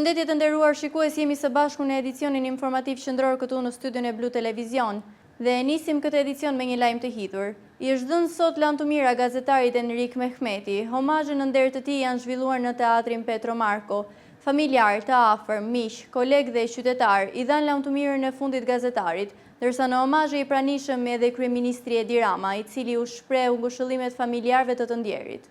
Përshëndetje të nderuar shikues, jemi së bashku në edicionin informativ qendror këtu në studion e Blu Televizion dhe nisim këtë edicion me një lajm të hidhur. I është dhënë sot Lantumira gazetarit Enrik Mehmeti. Homazhe në nder të tij janë zhvilluar në teatrin Petro Marko. Familjar, të afër, miq, kolegë dhe qytetar i dhanë Lantumirën e fundit gazetarit, ndërsa në homazhe i pranishëm edhe kryeministri Edi Rama, i cili u shpreu ngushëllimet familjarëve të ndjerit.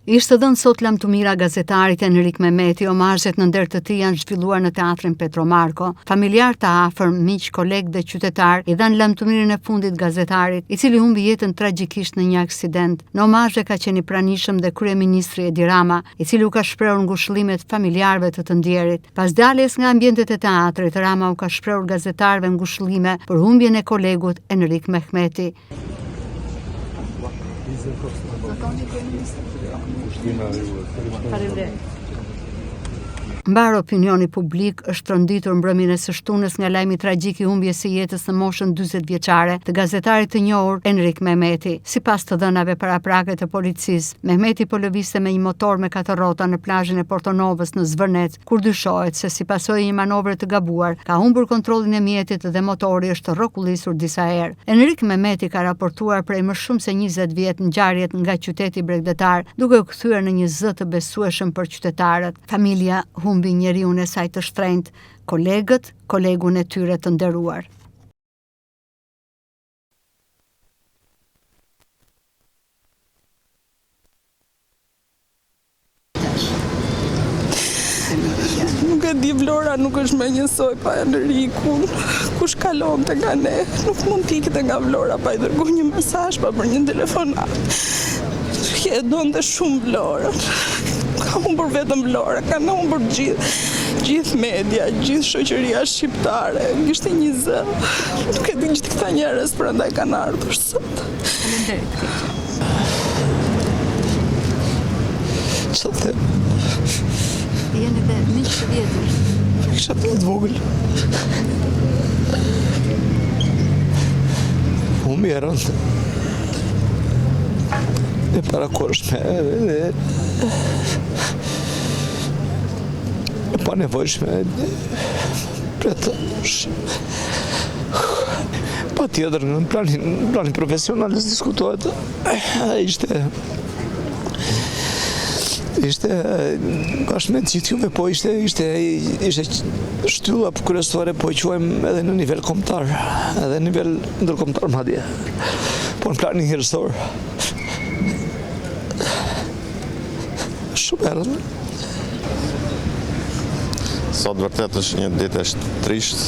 Ishte dhënë sot Lantumira gazetarit Enrik Mehmeti. Homazhet në nder të tij janë zhvilluar në teatrin Petro Marko. Familjar të afër, miq, kolegë dhe qytetar i dhanë Lantumirën e fundit gazetarit, i cili humbi jetën tragjikisht në një aksident. Në homazhe ka qenë i pranishëm dhe kryeministri Edi Rama, i cili u ka shprehur ngushëllimet familjarëve të ndjerit. Pas daljes nga ambientet e teatrit, Rama u ka shprehur gazetarëve ngushëllime për humbjen e kolegut Enrik Mehmeti. Mbar opinioni publik është rënditur mbrëmjen e së shtunës nga lajmi tragjik i humbjes së jetës në moshën 40 vjeçare të gazetarit të njohur Enrik Mehmeti. Sipas të dhënave paraprake të policisë, Mehmeti po lëvizte me një motor me 4 rrota në plazhin e Portonovës në Zvërnet, kur dyshohet se si pasojë një manovre të gabuar, ka humbur kontrollin e mjetit dhe motori është rrokullisur disa herë. Enrik Mehmeti ka raportuar prej më shumë se 20 vjet ngjarjet nga qyteti bregdetar, duke u kthyer në një zë të besueshëm për qytetarët. Familja humbi njeriun e saj të shtrenjtë, kolegët, kolegun e tyre të nderuar. Nuk e di, Vlora nuk është me njësoj pa Enrikun, kush kalonte nga ne, nuk mund t'ikte nga Vlora pa i dërgu një mesazh pa për një telefonat. E donte shumë Vlora. Ka humbur vetëm Vlora, ka humbur gjithë media, gjithë shoqëria shqiptare. Ishte një zë. Nuk e di që këta njerëz prandaj kanë ardhur sot. Çfarë them? Jeni dhe miq të vjetër. Kisha të vogël. Humbi e rëndë. E parakoshme dhe e pa nevojshme pa tjetër në planin profesional diskutohet. Ishte bashkë me gjithë juve, po ishte shtylla kryesore, po e quajmë edhe në nivel kombëtar, edhe në nivel ndërkombëtar madje. Po në planin njerëzor. Shumë e rëndë. Sot vërtet është një ditë e trisht,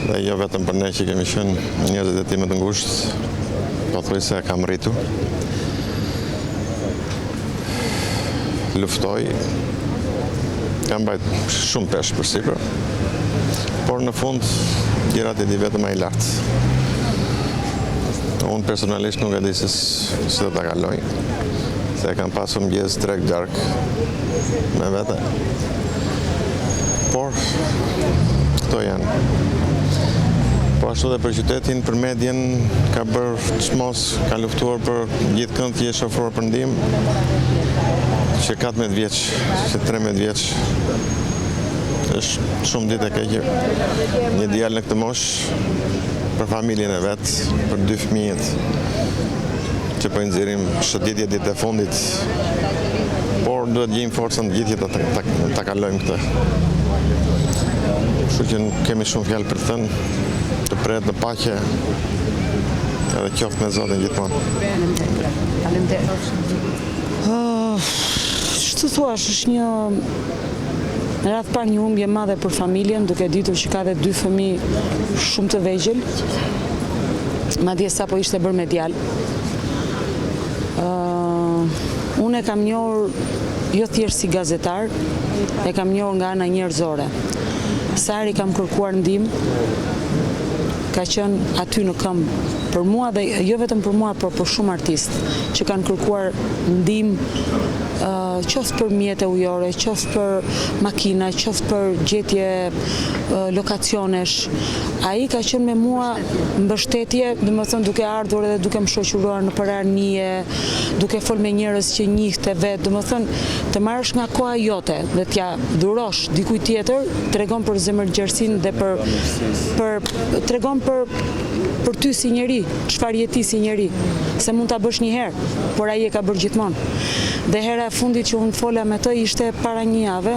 dhe jo vetëm për ne që kemi qenë njerëzit e timit të ngushtë, po thuaj se kam rritur. Luftoj, kam bajt shumë pesh për sipër, por në fund gjërat e di vetëm ai lart. Unë personalisht nuk e di se si do ta kaloj, se kam pasur mëngjes drek dark me vete. Por këto janë. Po ashtu dhe për qytetin, për medjen, ka bërë çmos, ka luftuar për gjithë kënd që është ofruar për ndihmë, që 14 vjeç, që 13 vjeç, është shumë ditë e keqe. Një djalë në këtë moshë, për familjen e vet, për 2 fëmijët, që po i nxjerrim shëtitje ditë e fundit, por duhet gjejmë forcën gjithë që ta kalojmë këtë. Kështu që kemi shumë fjalë për të thënë, të pret në paqe, edhe qoftë me Zotin gjithmonë. Faleminderit. Ç'të thuash, është një radhë parë një humbje madhe për familjen, duke ditur që ka dhe 2 fëmijë shumë të vegjël, madje sapo ishte bërë me djalë. Unë e kam njohur jo thjesht si gazetar, e kam njohur nga ana njerëzore. Sa herë kam kërkuar ndihmë, ka qenë aty në këmbë për mua dhe jo vetëm për mua, por për shumë artistë që kanë kërkuar ndihmë qoftë për mjete ujore, qoftë për makina, qoftë për gjetje lokacionesh. Ai ka qenë me mua mbështetje, domethënë duke ardhur edhe duke më shoqëruar në përarnie, duke fol me njerëz që njihte vetë, domethënë të marrësh nga koha jote dhe t'ja dhurosh dikujt tjetër, tregon për zemërgjersinë dhe tregon për ty si njeri, çfarë jeti si njeri, se mund ta bësh një herë, por ai e ka bërë gjithmonë. Dhe hera e fundit që unë fola me të ishte para një jave,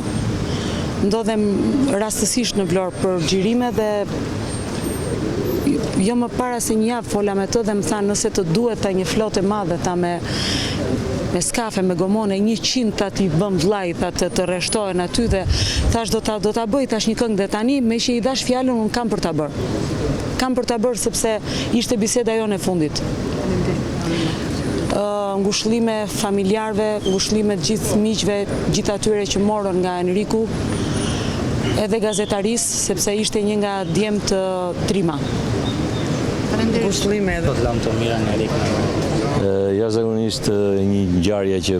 ndodhem rastësisht në Vlorë për xhirime dhe jo më para se një javë fola me të dhe më tha nëse të duhet ta një flotë e madhe ta me skafe, me gomone, 100 ta t'i bëm vllai, ta të rreshtohen aty dhe thash do ta bëj tash një këngë dhe tani me që i dash fjalën unë kam për ta bërë. Kam për ta bërë sepse ishte biseda jone e fundit. Ngushëllime familjarve, ngushëllime gjithë miqve, gjithë atyre që morën nga Enriku, edhe gazetarisë, sepse ishte një nga djemt trima. Ngushëllime edhe të lam të mira nga Enriku. Jashtëzakonisht një ngjarje që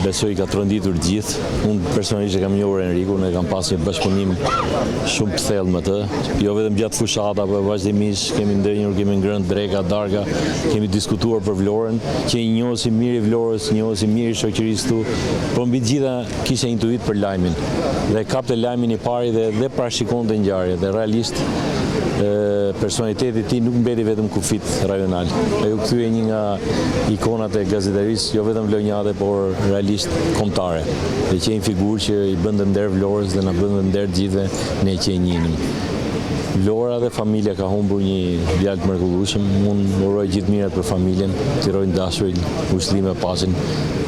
besoj ka tronditur gjithë. Unë personalisht e kam njohur Enrikun, e kam pas një bashkëpunim shumë të thellë me të. Jo vetëm gjatë fushata, por vazhdimisht kemi ndërnjur, kemi ngrënë dreka, darka, kemi diskutuar për Vlorën, që i njohësim mirë i Vlorës, njohësim mirë i shoqërisë tu, por mbi të gjitha kishte intuit për lajmin. Dhe kapte lajmin i pari dhe parashikonte ngjarjet. Dhe realisht personaliteti i tij nuk mbeti vetëm kufit rajonal. Ai u kthye një nga ikonat e gazetarisë, jo vetëm vlonjate, por realisht kombëtare. Dhe që një figurë që i bënte nder Vlorës dhe na bënte nder gjithëve ne që e njinim. Vlora dhe familja ka humbur një djalë të mrekullueshëm. Unë uroj gjithë mirat për familjen, tiroj dashurin, ushtrim e paqen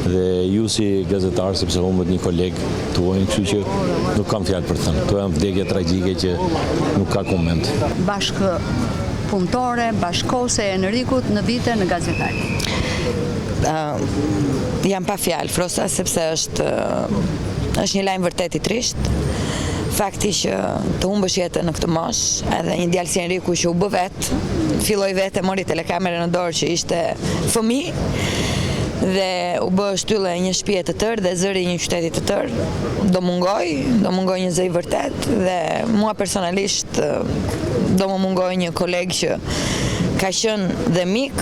dhe ju si gazetar sepse humbët një koleg tuaj, kështu që nuk kam fjalë për të thënë. To janë vdekje tragjike që nuk ka koment. Punëtore, bashkëkohëse e Enrikut në vite në gazetari. Jam pa fjalë, Frosa, sepse është një lajm vërtet i trisht. Fakti që të humbësh jetën në këtë moshë, edhe një djalë si Enriku që u bë vetë, filloi vetë, mori telekamera në dorë që ishte fëmijë dhe u bë shtylle një shtëpie të tërë dhe zëri një qyteti të tërë. Do mungoj një zë i vërtet dhe mua personalisht do më mungoj një koleg që ka qenë dhe mik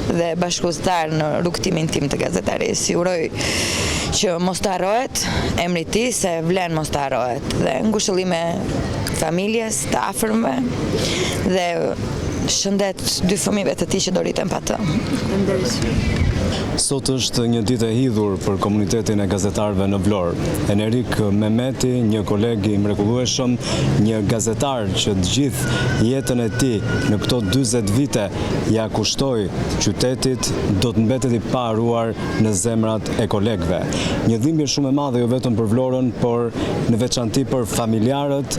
dhe bashkëpunëtar në rrugtimin tim të gazetarisë. Uroj që mos të harrohet emri i tij, se vlen mos të harrohet. Dhe ngushëllime familjes, të afërmve dhe shëndet 2 fëmijëve të tij që do rriten pa të. Sot është një ditë e hidhur për komunitetin e gazetarëve në Vlorë. Enrik Mehmeti, një koleg i mrekullueshëm, një gazetar që të gjithë jetën e tij në këto 40 vite ja kushtoi qytetit, do të mbetet i paharuar në zemrat e kolegëve. Një dhimbje shumë e madhe jo vetëm për Vlorën, por në veçanti për familjarët,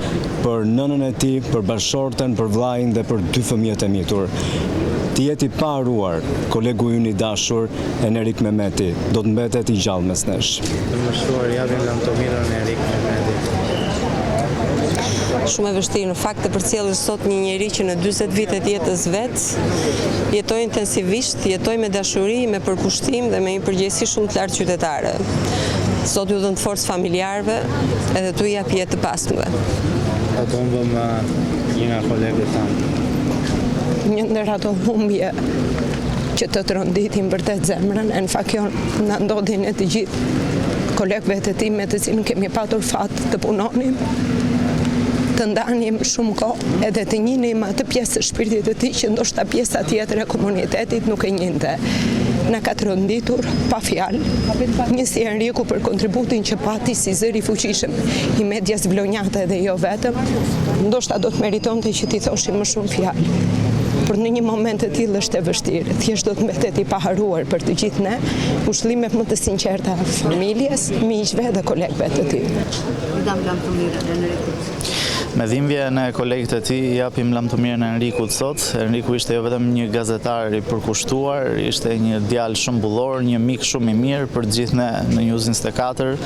për nënën e tij, për bashorten, për vllain dhe për 2 fëmijët e mitur. Të jeti paharuar kolegu ynë i dashur Enrik Mehmeti, do të mbetet i gjallë mes nesh. Të mështuar javën lam të mirën e Enrik Mehmeti. Shumë e vështirë në fakt të përcjellësh sot një njeri që në 40 vite të jetës vet jetoi intensivisht, jetoi me dashuri, me përkushtim dhe me një përgjegjësi shumë të lartë qytetare. Sot ju dhënë të forcë familjarëve edhe tu jap jetë të pasmëve. Ta të humbëm një nga kolegët tanë. Një ndër ato humbje që të tronditin vërtet zemrën, e në fakt na ndodhin e të gjithë kolegëve të tim me të cilën kemi patur fat të punonim, të ndanim shumë kohë edhe të njinim atë pjesë të shpirtit të tij që ndoshta pjesa tjetër e komunitetit nuk e njinte. Na ka tronditur pa fjalë. Një si Enriku për kontributin që pati si zëri fuqishëm i medias vlonjate dhe jo vetëm, ndoshta do të meritonte që t'i thoshim më shumë fjalë. Por në një moment të tillë është e vështirë. Thjesht do të mbetet i paharuar për të gjithë ne, ushtrimet më të sinqerta familjes, miqve dhe kolegëve të tij. Me dhimbjen e kolegët e tij japim lamëmirën e Enrikut sot. Enriku ishte jo vetëm një gazetar i përkushtuar, ishte një djalë shumë bullor, një mik shumë i mirë për të gjithë ne në News 24,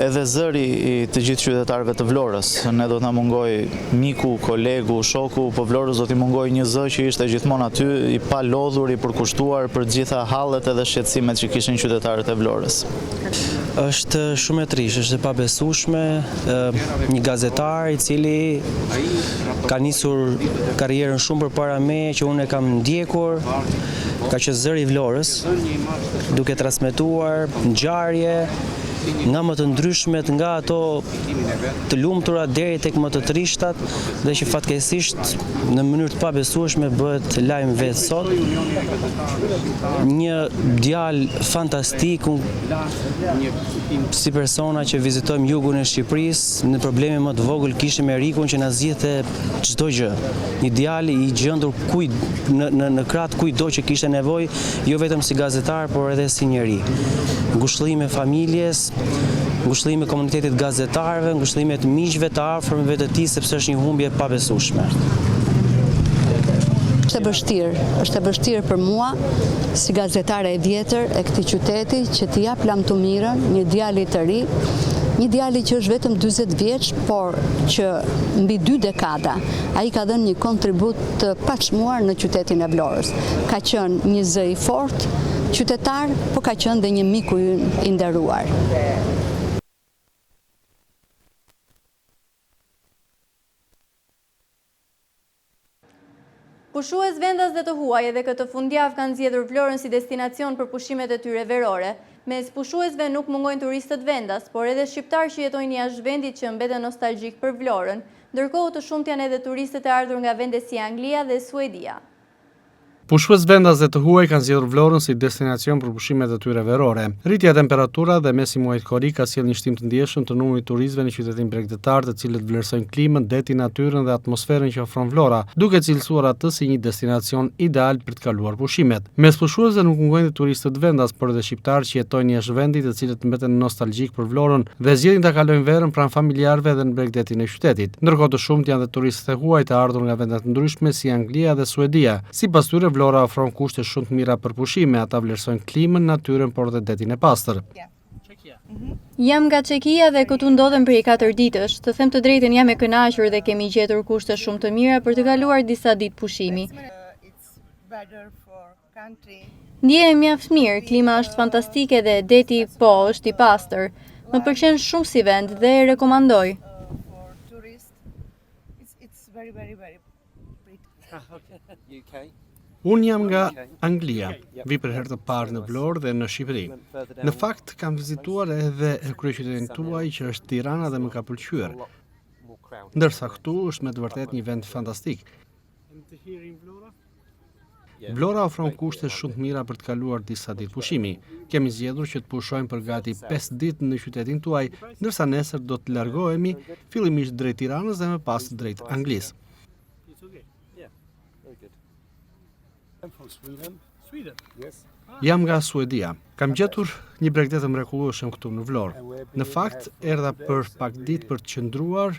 edhe zëri i të gjithë qytetarëve të Vlorës. Ne do të na mungoj miku, kolegu, shoku, po Vlorës do t'i mungoj një zë që ishte gjithmonë aty, i pa lodhur, i përkushtuar për të gjitha hallet edhe shqetësimet që kishin qytetarët e Vlorës. Është shumë e trisht, është e pabesueshme, një gazetar i cili ka nisur karrierën shumë përpara meje, që unë e kam ndjekur, ka qenë zëri i Vlorës, duke transmetuar ngjarje nga më të ndryshmet, nga ato të lumtura deri tek më të trishtat, dhe që fatkeqësisht në mënyrë të pabesueshme bëhet lajm vetë sot. Një djalë fantastik, si persona që vizitojmë jugun e Shqipërisë, në probleme më të vogël kishim Erikun që na zgjidhte çdo gjë. Një djalë i gjendur në krah kujdo që kishte nevojë, jo vetëm si gazetar, por edhe si njeri. Ngushëllime familjes, ngushëllime komunitetit gazetarëve, ngushëllime të miqve të afërmëve të tij, sepse është një humbje e pabesueshme. Është e vështirë për mua, si gazetare e vjetër e këtij qyteti, që t'i jap lamëmirën një djali të ri, një djali që është vetëm 40 vjeç, por që mbi 2 dekada ai ka dhënë një kontribut të paçmuar në qytetin e Vlorës. Ka qenë një zë i fortë, qytetar, po ka qenë dhe një miku i nderuar. Pushues vendas dhe të huaj edhe këtë fundjavë kanë zgjedhur Vlorën si destinacion për pushimet e tyre verore. Mes pushuesve nuk mungojnë turistët vendas, por edhe shqiptarë që jetojnë jashtë vendit që mbeten nostalgjik për Vlorën, ndërkohë të shumt janë edhe turistët e ardhur nga vende si Anglia dhe Suedia. Pushues vendas dhe të huaj kanë zgjedhur Vlorën si destinacion për pushimet e tyre verore. Rritja e temperaturave dhe mesi muajit korrik ka sjellë një shtim të ndjeshëm të numrit turistëve në qytetin bregdetar, të cilët vlerësojnë klimën, detin, natyrën dhe atmosferën që ofron Vlora, duke cilësuar atë si një destinacion ideal për të kaluar pushimet. Mes pushuesve nuk mungojnë turistët vendas, por edhe shqiptarë që jetojnë jashtë vendit, të cilët mbeten nostalgjik për Vlorën dhe zgjedhin ta kalojnë verën pranë familjarëve dhe në bregdetin e qytetit. Ndërkohë të shumt janë dhe turistët e huaj të ardhur nga vende të ndryshme si Anglia dhe Suedia. Sipas tyre, Vlora ofron kushte shumë të mira për pushime, ata vlerësojnë klimën, natyrën, por dhe detin e pastër. Jam nga Çekia dhe këtu ndodhem për 4 ditësh. Të them të drejtën, jam e kënaqur dhe kemi gjetur kushte shumë të mira për të kaluar disa ditë pushimi. Ndihem mjaft mirë, klima është fantastike dhe deti është i pastër. Më pëlqen shumë si vend dhe e rekomandoj. Unë jam nga Anglia, vi për herë të parë në Vlorë dhe në Shqipëri. Në fakt, kam vizituar edhe kryeqytetin tuaj që është Tirana dhe më ka pëlqyer. Ndërsa këtu është me të vërtet një vend fantastik. Vlora ofron kushte shumë të mira për të kaluar disa ditë pushimi. Kemi zgjedhur që të pushojmë për gati 5 ditë në qytetin tuaj, ndërsa nesër do të largohemi fillimisht drejt Tiranës dhe më pas drejt Anglisë. Jam nga Suedia. Kam gjetur një bregdet të mrekullueshëm këtu në Vlorë. Në fakt, erdha për pak ditë për të qëndruar,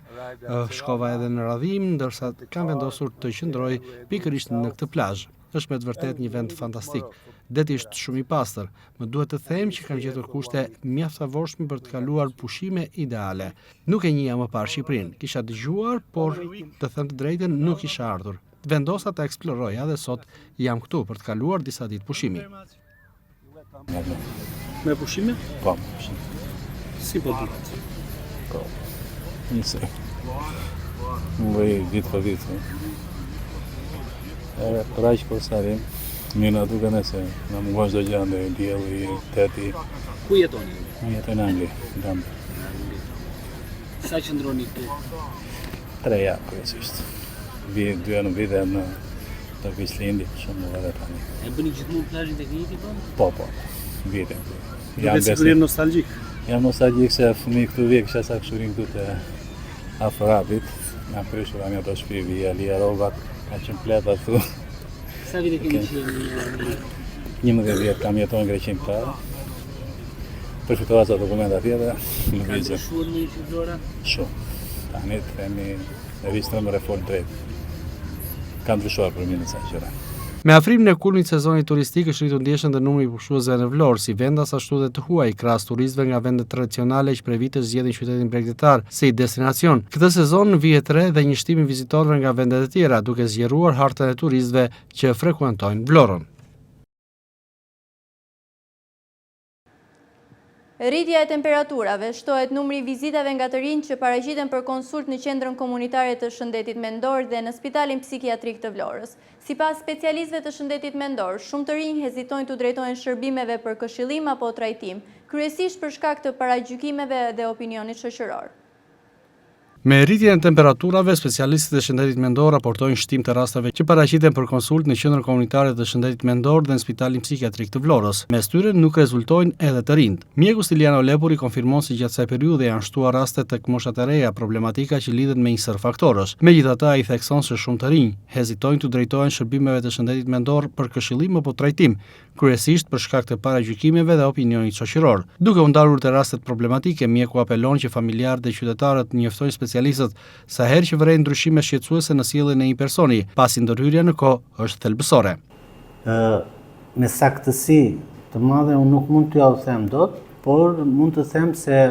shkova edhe në radhim, ndërsa kam vendosur të qëndroj pikërisht në këtë plazh. Është me të vërtet një vend fantastik. Deti është shumë i pastër. Më duhet të them që kam gjetur kushte mjaftësavorshme për të kaluar pushime ideale. Nuk e njeh më parë Shqipërinë. Kisha dëgjuar, por të them të drejtën nuk isha ardhur. Vendosa ta eksploroja dhe sot jam këtu për të kaluar disa ditë pushimi. Me pushime? Po. Si po duhet? Po. Nëse. Më ditë për ditë. Për aq po sarim, më na duke nëse na mungon çdo gjë ndaj dielli, teti. Ku jetoni? Unë jetoj në Angli, në Sa qëndroni këtu? 3 javë kryesisht. 2 janë në vite në të Vislindi, shumë në vete tani. E bëni gjithmonë plazhin tek njëti po? Po, vite. Jam sigurisht nostalgjik. Jam nostalgjik se fëmijë këtu vjen, kisha sa kshurin këtu te afrapit. Na prishur kam ato shtëpi via Lia Rovat, ka qenë plot ashtu. Sa vite keni qenë? 11 vjet kam jetuar në Greqi këta. Përfitova ato dokumenta tjera, në vizë. Shumë në Vlora? Shumë. Tani themi e viste më reform drejt. Ka ndryshuar për mirë në sa qëra. Me afrimin e kulmit sezonit turistik është rritur ndjeshëm dhe numri i pushuesve në Vlorë, si vendas ashtu dhe të huaj, krahas turistëve nga vendet tradicionale që prej vitesh zgjedhin qytetin bregdetar si destinacion. Këtë sezon vihet re dhe një shtim i vizitorëve nga vendet e tjera, duke zgjeruar hartën e turistëve që frekuentojnë Vlorën. Rritja e temperaturave, shtohet numri i vizitave nga të rinj që paraqiten për konsult në qendrën komunitare të shëndetit mendor dhe në spitalin psikiatrik të Vlorës. Sipas specialistëve të shëndetit mendor, shumë të rinj hezitojnë të drejtohen shërbimeve për këshillim apo trajtim, kryesisht për shkak të paragjykimeve dhe opinionit shoqëror. Me rritjen e temperaturave, specialistët e shëndetit mendor raportojnë shtim të rasteve që paraqiten për konsult në qendrën komunitare të shëndetit mendor dhe në spitalin psikiatrik të Vlorës. Mes tyre nuk rezultojnë edhe të rinjt. Mjeku Stiliano Lepuri konfirmon se gjatë kësaj periudhe janë shtuar raste tek moshat e reja, problematika që lidhet me një sër faktorësh. Megjithatë, ai thekson se shumë të rinj hezitojnë të drejtohen shërbimeve të shëndetit mendor për këshillim apo trajtim, kryesisht për shkak të paragjykimeve dhe opinionit shoqëror. Duke u ndarur te rastet problematike, mjeku apelon që familjarët dhe qytetarët njoftojnë specialistët sa herë që vërejnë ndryshime shqetësuese në sjelljen e një personi, pasi ndërhyrja në kohë është thelbësore. Me saktësi të madhe unë nuk mund t'ju them dot, por mund të them se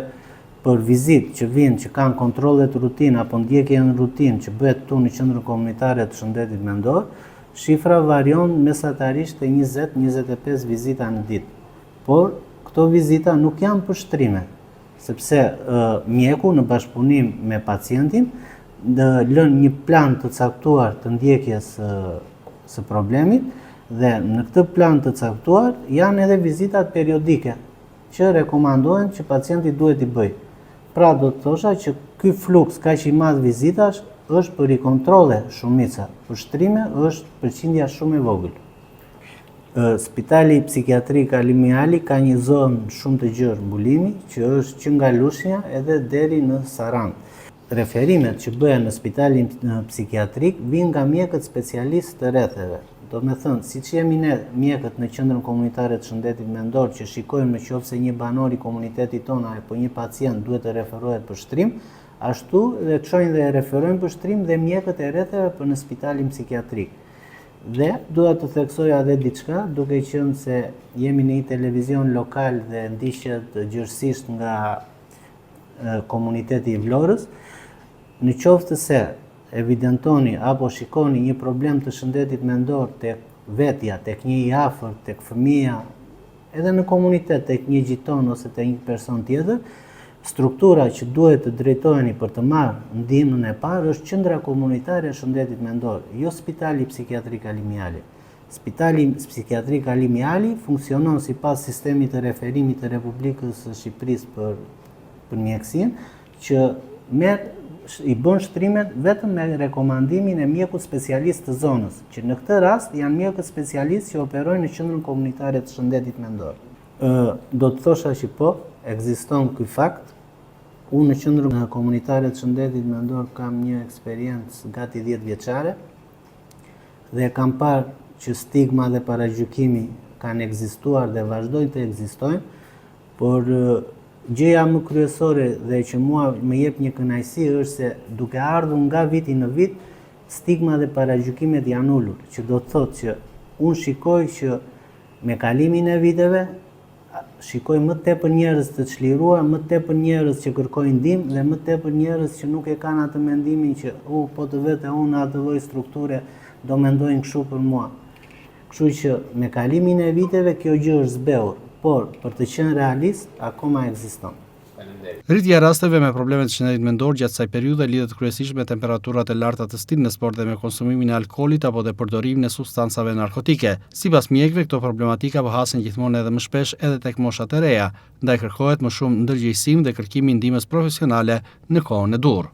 për vizitë që vinë, që kanë kontrolle të rutinë apo ndjekje në rutinë që bëhet këtu në qendrën komunitare të shëndetit mendor, shifra varion mesatarisht e 20-25 vizita në ditë. Por këto vizita nuk janë për shtrime, sepse mjeku në bashkëpunim me pacientin lën një plan të caktuar të ndjekjes së problemit dhe në këtë plan të caktuar janë edhe vizitat periodike që rekomandohen që pacienti duhet i bëj. Pra do të thosha që ky fluks kaq i madh vizitash është për i kontrole shumica, për shtrime është përqindja shumë e vogël. Spitali psikiatrik Ali Miali ka një zonë shumë të gjerë mbulimi që është që nga Lushnja edhe deri në Sarandë. Referimet që bëhen në spitalin psikiatrik vinë nga mjekët specialistë të rretheve. Do me thënë, si që jemi ne mjekët në qendrën komunitare të shëndetit mendor që shikojmë në qoftë se një banor i komunitetit tonë apo një pacient duhet të referohet për shtrim, ashtu dhe çojnë dhe e referojnë për shtrim dhe mjekët e rretheve për në spitalin psikiatrik. Dhe duhet të theksoja edhe diçka, duke qenë se jemi në një televizion lokal dhe ndiqet gjërësisht nga komuniteti i Vlorës, në qoftë se evidentoni apo shikoni një problem të shëndetit mendor tek vetja, tek një i afërt, tek fëmia, edhe në komunitet tek një gjiton ose tek një person tjetër, struktura që duhet të drejtoheni për të marrë ndihmën e parë është qendra komunitare e shëndetit mendor, jo Spitali Psikiatrik Ali Miali. Spitali Psikiatrik Ali Miali funksionon sipas sistemit të referimit të Republikës së Shqipërisë për mjekësinë, që i bën shtrimet vetëm me rekomandimin e mjekut specialist të zonës, që në këtë rast janë mjekët specialistë që operojnë në qendrën komunitare të shëndetit mendor. Do të thosha që po, ekziston ky fakt. Unë në qendrën komunitare të shëndetit mendor kam një eksperiencë gati 10 vjeçare dhe kam parë që stigma dhe paragjykimi kanë ekzistuar dhe vazhdojnë të ekzistojnë, por gjëja më kryesore dhe që mua më jep një kënaqësi është se duke ardhur nga viti në vit, stigma dhe paragjykimet janë ulur, që do të thotë që unë shikoj që me kalimin e viteve shikoj më tepër njerëz të çliruar, më tepër njerëz që kërkojnë ndihmë dhe më tepër njerëz që nuk e kanë atë mendimin që po të vetë unë atë lloj strukture do mendojnë kështu për mua. Kështu që me kalimin e viteve kjo gjë është zbehur, por për të qenë realist akoma ekziston. Rritja e rasteve me probleme të shëndetit mendor gjatë kësaj periudhe lidhet kryesisht me temperaturat e larta të stilin në sport dhe me konsumimin e alkoolit apo dhe përdorimin e substancave narkotike. Sipas mjekëve, këto problematika përhasen gjithmonë edhe më shpesh edhe tek moshat e reja, ndaj kërkohet më shumë ndërgjegjësim dhe kërkimi i ndihmës profesionale në kohën e dur.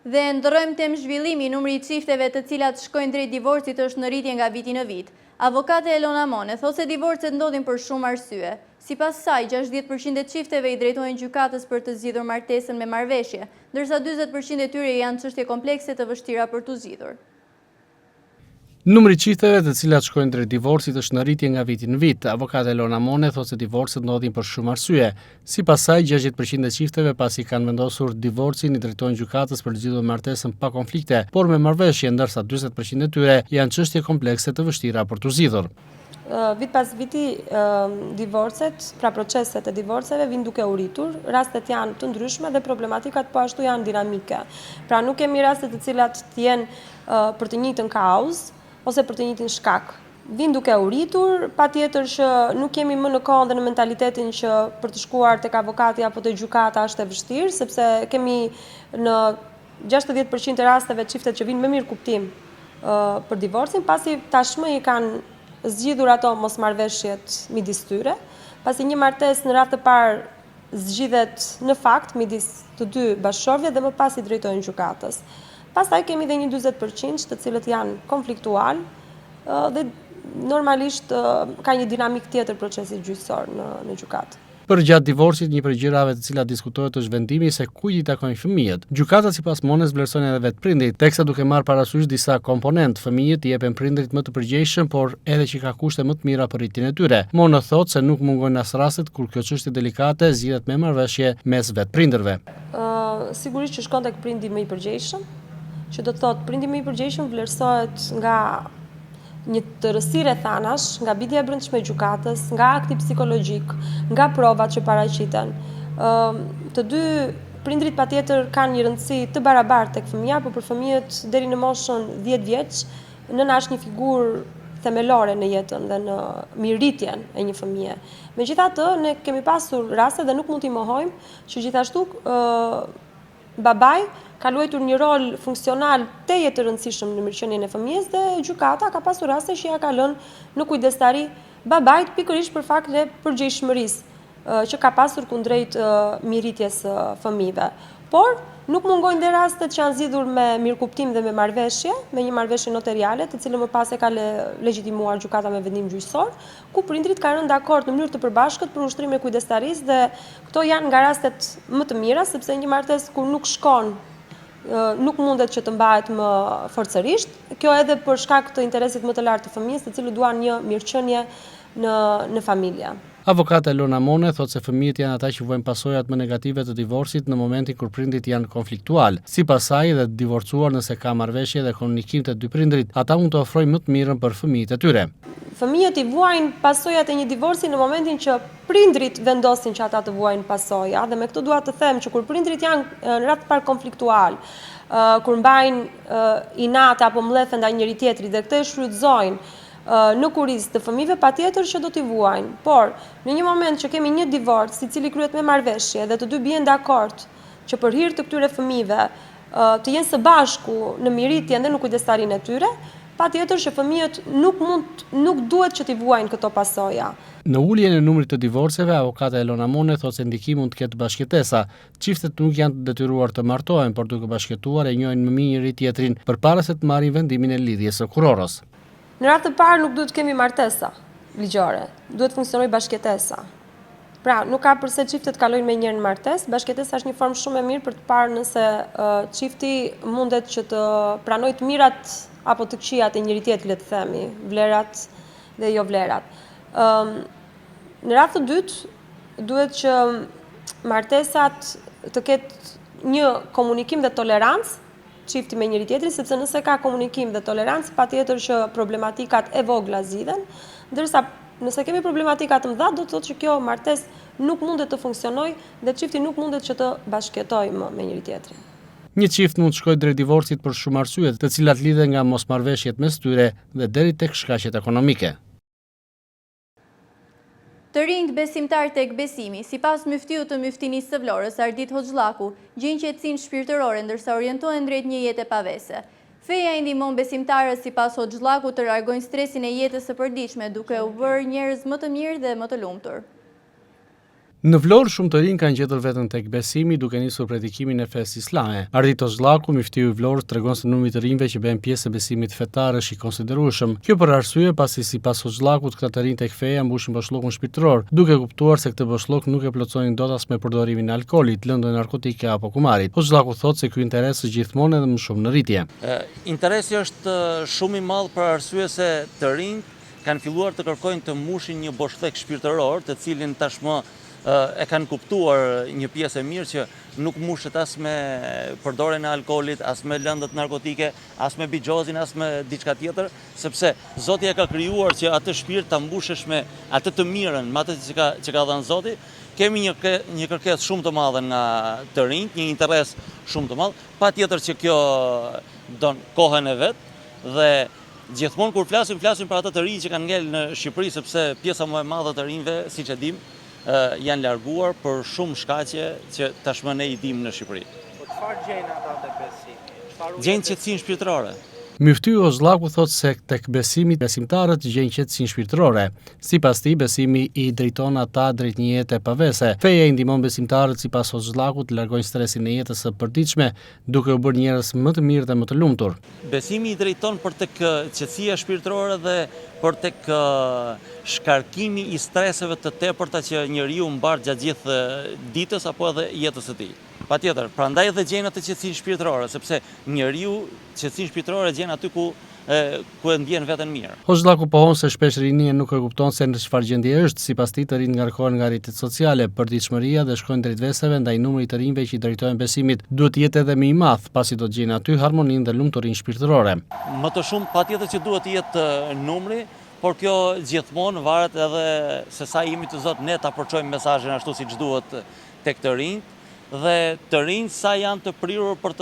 Dhe ndrojmë tem zhvillimi, numri i çifteve të cilat shkojnë drejt divorcit është në rritje nga viti në vit. Avokate Elona Mone thot se divorcet ndodhin për shumë arsye. Sipas saj, 60% e çifteve i drejtohen gjykatës për të zgjidhur martesën me marrëveshje, ndërsa 40% e tyre janë çështje komplekse të vështira për t'u zgjidhur. Numri i çifteve të cilat shkojnë drejt divorcit është në rritje nga viti në vit. Avokate Elona Mone thotë se divorcet ndodhin për shumë arsye. Sipas saj, 60% e çifteve pasi kanë vendosur divorcin i drejtojnë gjykatës për zgjidhur martesën pa konflikte, por me marrëveshje, ndërsa 40% e tyre janë çështje komplekse të vështira për t'u zgjidhur. Vit pas viti divorcet, pra proceset e divorceve vinë duke u rritur, rastet janë të ndryshme dhe problematikat po ashtu janë dinamike. Pra nuk kemi raste të cilat të jenë për të njëjtën kauzë ose për të njëjtin shkak. Vinë duke u rritur, patjetër që nuk kemi më në kohë dhe në mentalitetin që për të shkuar tek avokati apo te gjykata është e vështirë, sepse kemi në 60% e rasteve çiftet që vinë me mirë kuptim për divorcin, pasi tashmë i kanë zgjidhur ato mosmarrveshjet midis tyre, pasi një martesë në radhë të parë zgjidhet në fakt midis të dy bashkëshortëve dhe më pas i drejtojnë gjykatës. Pastaj kemi dhe një 40% të cilët janë konfliktual dhe normalisht ka një dinamik tjetër procesi gjyqësor në gjykatë. Për gjatë divorcit, një prej gjërave të cilat diskutohet është vendimi se kujt i takojnë fëmijët. Gjykata sipas Mones vlerëson edhe vetë prindrit, teksa duke marrë parasysh disa komponent. Fëmijët i jepen prindrit më të përgjegjshëm, por edhe që ka kushte më të mira për rritjen e tyre. Mone thotë se nuk mungojnë as rastet kur kjo çështje delikate zgjidhet me marrëveshje mes vetë prindërve. Sigurisht që shkon tek prindi më i përgjegjshëm, që do të thotë prindi më i përgjegjshëm vlerësohet nga një tërësirë thanash, nga bindja e brendshme e gjykatës, nga akti psikologjik, nga provat që paraqiten. Të dy prindrit patjetër kanë një rëndësi të barabartë tek fëmia, por për fëmijët deri në moshën 10 vjeç, nëna është një figurë themelore në jetën dhe në mirëritjen e një fëmie. Megjithatë, ne kemi pasur raste dhe nuk mund t'i mohojmë që gjithashtu babai ka luajtur një rol funksional teje të rëndësishëm në mirëqenien e fëmijës dhe gjykata ka pasur raste që ja ka lënë në kujdestari babait pikërisht për fakt të përgjegjshmërisë që ka pasur kundrejt mirëritjes së fëmijëve. Por nuk mungojnë dhe rastet që janë zgjidhur me mirëkuptim dhe me marrëveshje, me një marrëveshje notariale, të cilën më pas e ka legjitimuar gjykata me vendim gjyqësor, ku prindrit kanë rënë dakord në mënyrë të përbashkët për ushtrim e kujdestarisë dhe këto janë nga rastet më të mira, sepse një martesë kur nuk shkon nuk mundet që të mbahet më forcërisht. Kjo edhe për shkak të interesit më të lartë të fëmijës, të cilët duan një mirëqenie në familje. Avokate Elona Mone thotë se fëmijët janë ata që vojnë pasojat më negative të divorcit në momentin kur prindrit janë konfliktual. Sipas saj, dhe të divorcuar nëse ka marrëveshje dhe komunikim të dy prindrit, ata mund të ofrojnë më të mirën për fëmijët e tyre. Fëmijët i vuajnë pasojat e një divorci në momentin që prindrit vendosin që ata të vuajnë pasoja, dhe me këtë dua të them që kur prindrit janë në radhë të parë konfliktual, kur mbajnë inat apo mbledh ndaj njëri tjetrit dhe këtë e shfrytëzojnë në kuriz të fëmijëve, patjetër që do t'i vuajnë. Por në një moment që kemi një divorc i cili kryhet me marrëveshje dhe të dy bien dakord që për hir të këtyre fëmijëve të jenë së bashku në mirëritjen dhe në kujdestarinë e tyre, patjetër që fëmijët nuk duhet që t'i vuajnë këto pasoja. Në uljen e numrit të divorceve, avokata Elona Mone thotë se ndikimi mund të ketë bashkëtesa. Çiftet nuk janë të detyruar të martohen, por duke bashkëtuar e njohin më mirë njëri tjetrin përpara se të marrin vendimin e lidhjes së kurorës. Në radhë të parë nuk duhet kemi martesa ligjore, duhet funksionojë bashkëtesa. Pra, nuk ka përse çiftet kalojnë me njërin martesë, bashkëtesa është një formë shumë e mirë për të parë nëse çifti mundet që të pranojë të mirat apo të këqijat e njëri tjetrit, le të themi, vlerat dhe jo vlerat. Në radhë të dytë, duhet që martesat të ketë një komunikim dhe tolerancë çifti me njëri tjetrin, sepse nëse ka komunikim dhe tolerancë, patjetër që problematikat e vogla zgjidhen, ndërsa nëse kemi problematika të mëdha, do të thotë që kjo martesë nuk mundet të funksionojë dhe çifti nuk mundet që të bashkëjetojë më me njëri tjetrin. Një çift mund të shkojë drejt divorcit për shumë arsye, të cilat lidhen nga mosmarrveshjet mes tyre dhe deri tek shkaqjet ekonomike. Të rinjt besimtar tek besimi, sipas myftiut të myftinisë së Vlorës, Ardit Hoxhallaku, gjejnë qetësinë shpirtërore ndërsa orientohen drejt një jete pavese. Feja i ndihmon besimtarët sipas Hoxhallakut të largojnë stresin e jetës së përditshme, duke u bërë njerëz më të mirë dhe më të lumtur. Në Vlorë, shumë të rinj kanë gjetur veten tek besimi duke nisur predikimin e fesë islame. Ardito Zllaku, miftiu i Vlorës, tregon se numri të rinjve që bëhen pjesë e besimit fetar është i konsiderueshëm. Kjo për arsye pasi sipas Zllakut këta të rinj tek feja mbushin boshllokun shpirtëror, duke kuptuar se këtë boshllok nuk e plotsonin dot as me përdorimin e alkoolit, lëndën narkotike apo kumarit. Zllaku thotë se ky interes është gjithmonë edhe më shumë në rritje. Interesi është shumë i madh për arsye se të rinjt kanë filluar të kërkojnë të mbushin një boshllëk shpirtëror, të cilin tashmë e kanë kuptuar një pjesë e mirë që nuk mushet as me përdorjen e alkoolit, as me lëndët narkotike, as me bigjozin, as me diçka tjetër, sepse Zoti e ka krijuar që atë shpirt ta mbushësh me atë të mirën, me atë që ka dhënë Zoti. Kemi një kërkesë shumë të madhe nga të rinjt, një interes shumë të madh, patjetër që kjo don kohën e vet dhe gjithmonë kur flasim për ata të rinj që kanë ngel në Shqipëri, sepse pjesa më e madhe të rinjve, siç e dim, janë larguar për shumë shkaqe që tashmë ne i dim në Shqipëri. Po çfarë gjejnë ata te besimi? Gjejnë qetësinë shpirtërore. Myftyu Zllaku thotë se tek besimi besimtarët gjejnë qetësinë shpirtërore. Sipas tij, besimi i drejton ata drejt një jete pavese. Feja i ndihmon besimtarët sipas Zllakut të largojnë stresin e jetës së përditshme, duke u bërë njerëz më të mirë dhe më të lumtur. Besimi i drejton për tek qetësia shpirtërore dhe për tek shkarkimi i streseve të tepërta që njeriu mbar gjatë gjithë ditës apo edhe jetës së tij. Patjetër, prandaj edhe gjen atë qetësinë shpirtërore, sepse njeriu qetësinë shpirtërore gjen aty ku e ndjen veten mirë. Zllaku pohon se shpesh rinia nuk e kupton se në çfarë gjendje është, sipas tij të rinjt ngarkohen nga rritet sociale, përditshmëria dhe shkojnë drejt veseve, ndaj numri të rinjve që i drejtohen besimit duhet të jetë edhe më i madh, pasi do të gjejnë aty harmoninë dhe lumturinë shpirtërore. Më të shumë patjetër që duhet të jetë numri, por kjo gjithmonë varet edhe se sa jemi të Zot ne ta përçojmë mesazhin ashtu siç duhet tek të rinjt. Dhe të rinjt sa janë të prirur për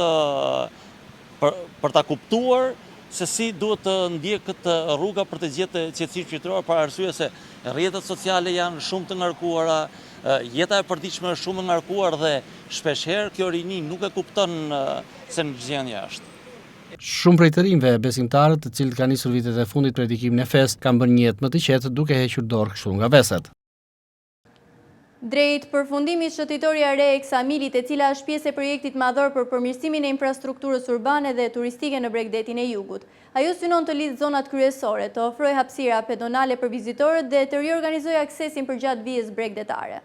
ta kuptuar se si duhet të ndjekët rruga për të gjetë qetësinë shpirtërore, për arsye se rrjetet sociale janë shumë të ngarkuara, jeta e përditshme është shumë e ngarkuar dhe shpeshherë kjo rini nuk e kupton se në gjendje është. Shumë prej të rinjve besimtarët, të cilët kanë nisur vitet e fundit predikimin e fesë, kanë bërë një jetë më të qetë duke hequr dorë kështu nga veset. Drejt përfundimit shëtitoria re e Ksamilit, e cila është pjesë e projektit madhor për përmirësimin e infrastrukturës urbane dhe turistike në Bregdetin e Jugut. Ajo synon të lidhë zonat kryesore, të ofrojë hapësira pedonale për vizitorët dhe të riorganizojë aksesin përgjatë vijës bregdetare.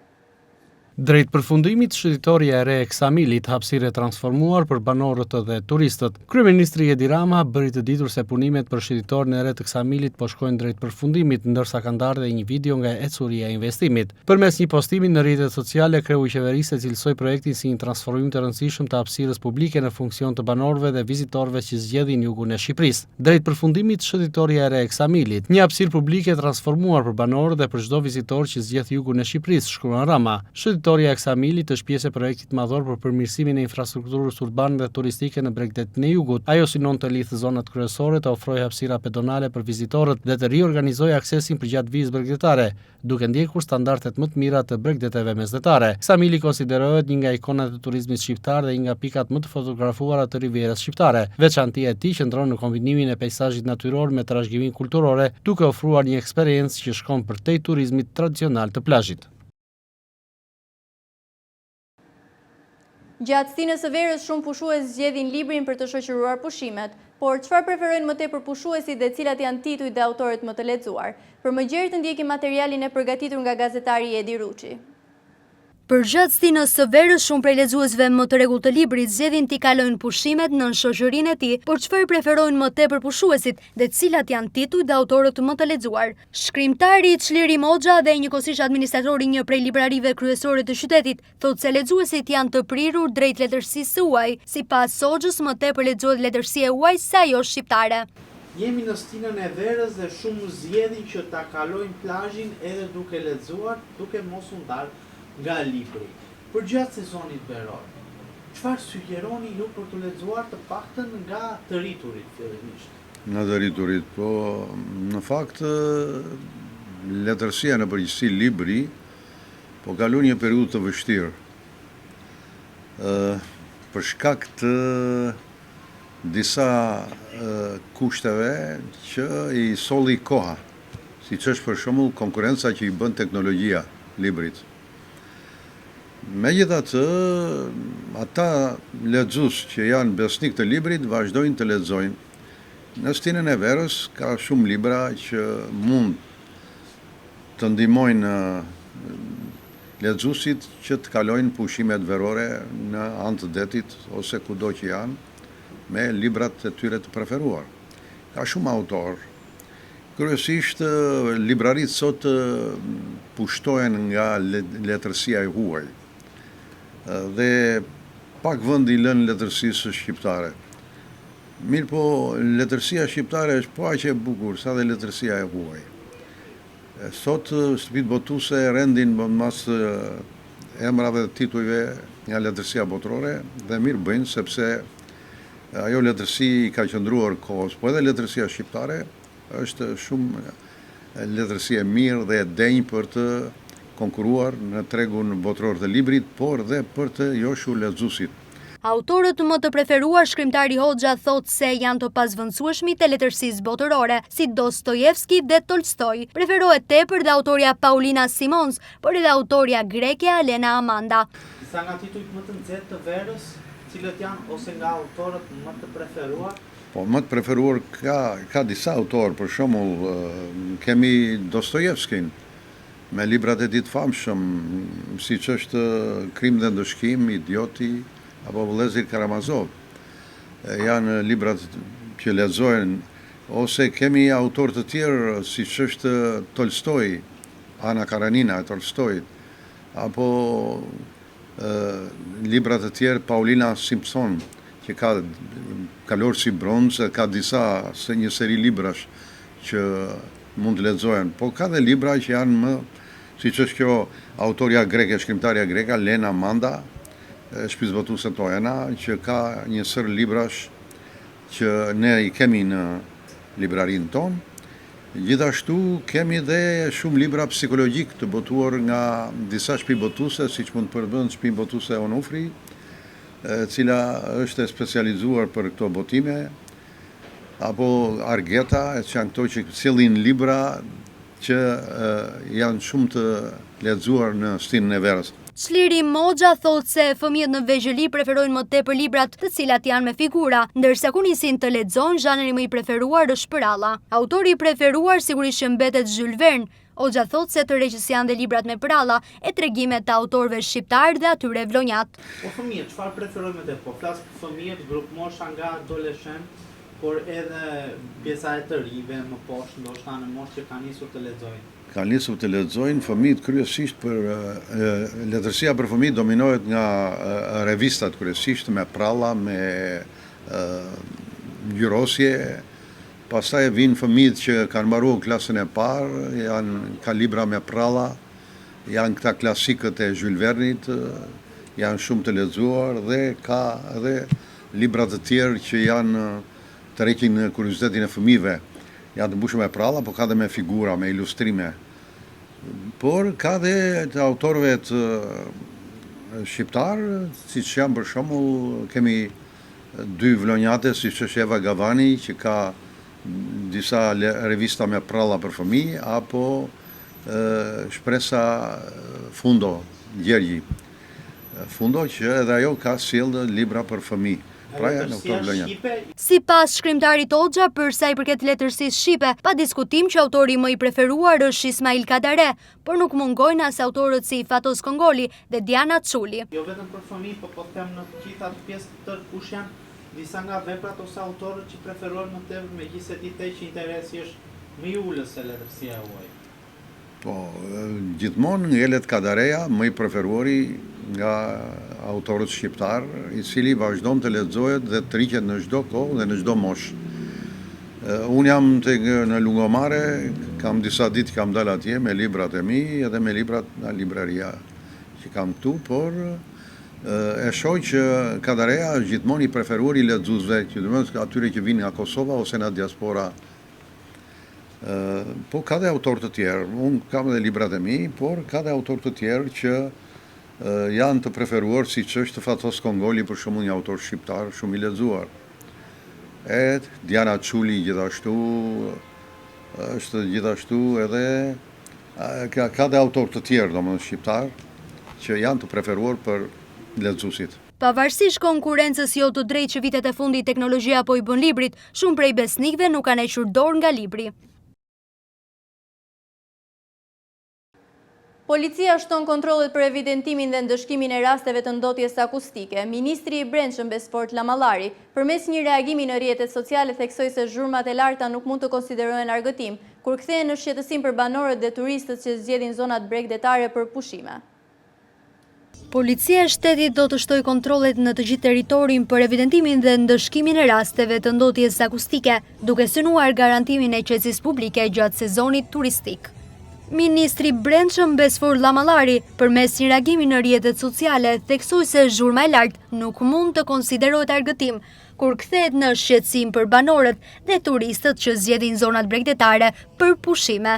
Drejt përfundimit shëtitoria e re e Ksamilit, hapësirë e transformuar për banorët dhe turistët. Kryeministri Edi Rama bëri të ditur se punimet për shëtitorin e re të Ksamilit po shkojnë drejt përfundimit, ndërsa ka ndarë dhe një video nga ecuria e investimit. Përmes një postimi në rrjetet sociale, kreu i qeverisë cilësoi projektin si një transformim të rëndësishëm të hapësirës publike në funksion të banorëve dhe vizitorëve që zgjedhin jugun e Shqipërisë. Drejt përfundimit shëtitoria e re e Ksamilit, një hapësirë publike transformuar për banorë dhe për çdo vizitor që zgjedh jugun e Shqipërisë, shkruan Rama. Shëtitoria e Ksamilit është pjesë e projektit madhor për përmirësimin e infrastrukturës urbane dhe turistike në Bregdetin e Jugut. Ajo synon të lidhë zonat kryesore, të ofrojë hapësira pedonale për vizitorët dhe të riorganizojë aksesin përgjatë vijës bregdetare, duke ndjekur standardet më të mira të bregdeteve mesdhetare. Ksamili konsiderohet një nga ikonat e turizmit shqiptar dhe një nga pikat më të fotografuara të rivierës shqiptare. Veçantia e tij qëndron në kombinimin e peizazhit natyror me trashëgiminë kulturore, duke ofruar një eksperiencë që shkon përtej turizmit tradicional të plazhit. Gjatë stinës së verës, shumë pushues zgjedhin librin për të shoqëruar pushimet, por çfarë preferojnë më tepër pushuesit dhe cilat janë titujt dhe autorët më të lexuar? Për më gjerë të ndjekim materialin e përgatitur nga gazetari Edi Ruçi. Përgjatë stinës së verës, shumë prej lexuesve më të rregullt të librit zgjedhin t'i kalojnë pushimet në shoqërinë e tij, por çfarë preferojnë më tepër pushuesit dhe cilat janë titujt dhe autorët më të lexuar? Shkrimtari Çliri Moxha dhe njëkohësisht administratori një prej librarive kryesore të qytetit thotë se lexuesit janë të prirur drejt letërsisë së huaj. Sipas Soxhës, më tepër lexohet letërsia e huaj se ajo shqiptare. Jemi në stinën e verës dhe shumë zgjedhin që ta kalojnë plazhin edhe duke lexuar, duke mos u ndarë nga libri. Përgjatë sezonit veror, çfarë sugjeroni ju për të lexuar të paktën nga të rriturit fillimisht? Nga të rriturit, po në fakt letërsia në përgjithësi libri po kalon një periudhë të vështirë. Për shkak të disa kushteve që i solli koha, siç është për shembull konkurenca që i bën teknologjia librit. Megjithatë, ata lexues që janë besnik të librit vazhdojnë të lexojnë. Në stinën e verës ka shumë libra që mund të ndihmojnë lexuesit që të kalojnë pushimet verore në anë të detit ose kudo që janë me librat e tyre të preferuar. Ka shumë autor. Kryesisht libraritë sot pushtohen nga letërsia e huaj dhe pak vend i lënë letërsisë shqiptare. Mirë po, letërsia shqiptare është po aq e bukur sa dhe letërsia e huaj. Sot shtëpitë botuese rendin mas emrave dhe titujve nga letërsia botërore dhe mirë bëjnë sepse ajo letërsi i ka qëndruar kohës, po edhe letërsia shqiptare është shumë letërsi e mirë dhe e denjë për të konkuruar në tregun botëror të librit, por dhe për të joshur lexuesit. Autorët më të preferuar shkrimtari Hoxha thot se janë të pasvendësueshmit e letërsisë botërore, si Dostojevski dhe Tolstoj. Preferohet tepër dhe autoria Paulina Simons, por edhe autoria greke Alena Amanda. Disa nga titujt më të nxehtë të verës, cilët janë ose nga autorët më të preferuar? Po, më të preferuar ka disa autorë, për shembull, kemi Dostojevskin, me librat e tij të famshëm, siç është Krim dhe ndëshkim, Idioti, apo Vëllezri Karamazov. Janë librat që lexohen, ose kemi autorë të tjerë, siç është Tolstoj, Ana Karenina e Tolstojit, apo librat të tjerë Paulina Simpson, që ka Kalor si bronzë, ka disa një seri librash që mund të lexohen, po ka dhe libra që janë më, siç është kjo autoria greke, shkrimtarja greka Lena Amanda, shpisbotuese Toena, që ka një sër librash që ne i kemi në librarinë tonë. Gjithashtu kemi dhe shumë libra psikologjik të botuar nga disa shtëpi botuese, siç mund të përmend shtëpi botuese Onufri, cila është e specializuar për këto botime, apo Argeta, që janë këto që sjellin libra që janë shumë të lexuar në stinën e verës. Çliri Moxha thot se fëmijët në vegjëli preferojnë më tepër librat të cilat janë me figura, ndërsa kur nisin të lexojnë, zhanri më i preferuar është pralla. Autori i preferuar sigurisht që mbetet Jules Verne. Hoxha thot se të reqës janë dhe librat me pralla e tregimet të autorëve shqiptar dhe atyre vlonjat. Po fëmijët, çfarë preferojnë më tepër? Po flas për fëmijët, grup mosha nga adoleshent, por edhe pjesa e të rive më poshtë, ndoshta në moshë që kanë nisur të lexojnë. Kanë nisur të lexojnë fëmijët kryesisht për letërsia për fëmijë dominohet nga revistat kryesisht me pralla, me ngjyrosje. Pastaj vinë fëmijët që kanë mbaruar klasën e parë, ka libra me pralla, janë këta klasikët e Jules Vernit, janë shumë të lexuar dhe ka edhe libra të tjerë që janë të reqin kuriozitetin e fëmijëve. Janë të mbushur me pralla, po ka dhe me figura, me ilustrime. Por ka dhe të autorëve të shqiptar, siç janë për shembull, kemi dy vlonjate, siç është Eva Gavani, që ka disa revista me pralla për fëmijë, apo shpresa Fundo Gjergji. Fundo që edhe ajo ka sjellë libra për fëmijë. Pra janë autor vlonjat. Sipas shkrimtarit Hoxha, për sa i përket letërsisë shqipe, pa diskutim që autori më i preferuar është Ismail Kadare, por nuk mungojnë as autorët si Fatos Kongoli dhe Diana Çuli. Jo vetëm për fëmijë, po them në të gjitha pjesë të kush janë disa nga veprat ose autorët që preferojnë më tepër, megjithëse ti the që interesi është më i ulës se letërsia e huaj. Po, gjithmonë ngelet Kadareja, më i preferuari nga autorët shqiptar, i cili vazhdon të lexohet dhe të riqet në çdo kohë dhe në çdo moshë. Unë jam në Lungomare, kam disa ditë kam dalë atje me librat e mi edhe me librat nga libraria që kam këtu, por e shoh që Kadareja është gjithmonë i preferuar i lexuesve, që domethënë atyre që vinë nga Kosova ose nga diaspora. Po ka dhe autorë të tjerë, unë kam dhe librat e mi, por ka dhe autorë të tjerë që janë të preferuar, si që është Fatos Kongoli, për shumë një autor shqiptar, shumë i lexuar. Diana Çuli gjithashtu, është gjithashtu edhe, ka dhe autorë të tjerë, domethënë shqiptar, që janë të preferuar për lexuesit. Pavarësisht konkurrencës jo të drejtë që vitet e fundit teknologjia po i bën librit, shumë prej besnikëve nuk kanë hequr dorë nga libri. Policia shton kontrollet për evidentimin dhe ndëshkimin e rasteve të ndotjes akustike. Ministri i Brendshëm Besfort Lamallari, përmes një reagimi në rrjetet sociale, theksoi se zhurmat e larta nuk mund të konsiderohen argëtim, kur kthehen në shqetësim për banorët dhe turistët që zgjedhin zonat bregdetare për pushime. Policia e shtetit do të shtojë kontrollet në të gjithë territorin për evidentimin dhe ndëshkimin e rasteve të ndotjes akustike, duke synuar garantimin e qetësisë publike gjatë sezonit turistik. Ministri Brendshëm Besfort Lamallari, përmes një reagimi në rrjetet sociale, theksoi se zhurma e lartë nuk mund të konsiderohet argëtim, kur kthehet në shqetësim për banorët dhe turistët që zgjedhin zonat bregdetare për pushime.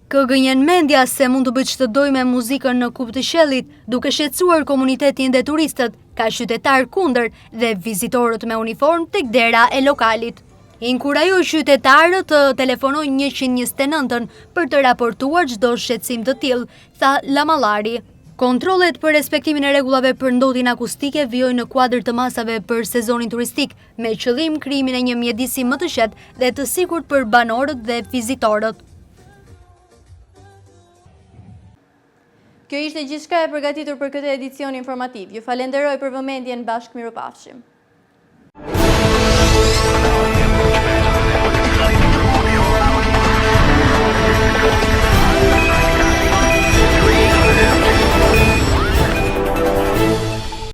Kë gënjen mendja se mund të bëjë çdo doj me muzikën në Kup të Qellit, duke shqetësuar komunitetin dhe turistët, ka qytetar kundër dhe vizitorët me uniform tek dera e lokalit. Inkurajoj qytetarët të telefonojnë 129 për të raportuar çdo shqetësim të tillë, tha Lamallari. Kontrollet për respektimin e rregullave për ndotjen akustike vijojnë në kuadër të masave për sezonin turistik, me qëllim krijimin e një mjedisi më të qetë dhe të sigurt për banorët dhe vizitorët. Kjo ishte gjithçka e përgatitur për këtë edicion informativ. Ju falenderoj për vëmendjen, bashkë miropafshim.